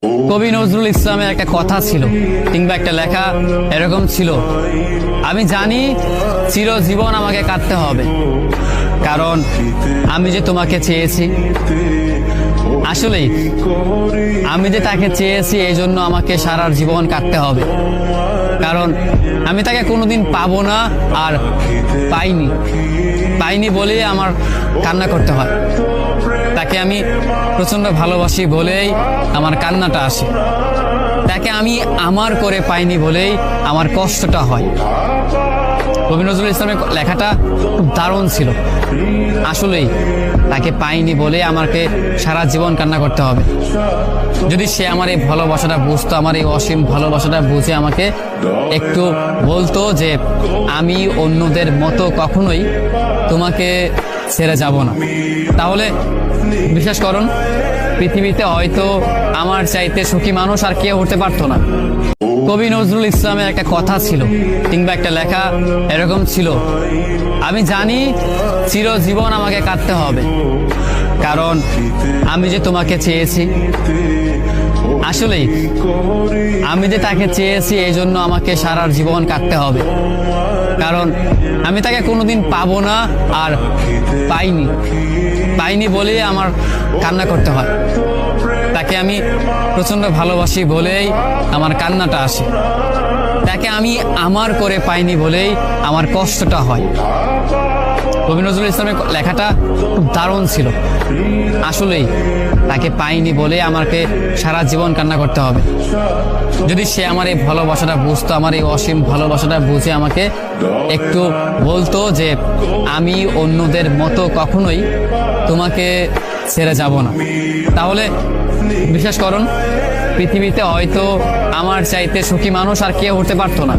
কবি নজরুল ইসলামের একটা কথা ছিল কিংবা একটা লেখা এরকম ছিল, আমি জানি চিরজীবন আমাকে কাটতে হবে, কারণ আমি যে তোমাকে চেয়েছি। আসলেই আমি যে তাকে চেয়েছি এই জন্য আমাকে সারা জীবন কাটতে হবে, কারণ আমি তাকে কোনোদিন পাবো না, আর পাইনি বলেই আমার কান্না করতে হয়। তাকে আমি প্রচন্ড ভালোবাসি বলেই আমার কান্নাটা আসে। তাকে আমি আমার করে পাইনি বলেই আমার কষ্টটা হয়। কবি নজরুল ইসলামের লেখাটা খুব দারুণ ছিল। আসলেই তাকে পাইনি বলে আমাকে সারা জীবন কান্না করতে হবে। যদি সে আমার এই ভালোবাসাটা বুঝতো, আমার এই অসীম ভালোবাসাটা বুঝে আমাকে একটু বলতো যে আমি অন্যদের মতো কখনোই তোমাকে ছেড়ে যাব না, তাহলে বিশ্বাস করুন পৃথিবীতে হয়তো আমার চাইতে সুখী মানুষ আর কেউ হতে পারতো না। কবি নজরুল ইসলামের একটা কথা ছিল কিংবা একটা লেখা এরকম ছিল, আমি জানি চিরজীবন আমাকে কাটতে হবে, কারণ আমি যে তোমাকে চেয়েছি। আসলেই আমি যে তাকে চেয়েছি এই জন্য আমাকে সারা জীবন কাটতে হবে, কারণ আমি তাকে কোনোদিন পাবো না, আর পাইনি বলেই আমার কান্না করতে হয়। তাকে আমি প্রচন্ড ভালোবাসি বলেই আমার কান্নাটা আসে। তাকে আমি আমার করে পাইনি বলেই আমার কষ্টটা হয়। কবি নজরুল ইসলামের লেখাটা খুব দারুণ ছিল। আসলেই তাকে পাইনি বলে আমাকে সারা জীবন কান্না করতে হবে। যদি সে আমার এই ভালোবাসাটা বুঝতো, আমার এই অসীম ভালোবাসাটা বুঝে আমাকে একটু বলতো যে আমি অন্যদের মতো কখনোই তোমাকে ছেড়ে যাব না, তাহলে বিশ্বাস করুন পৃথিবীতে হয়তো আমার চাইতে সুখী মানুষ আর কেউ হতে পারতো না।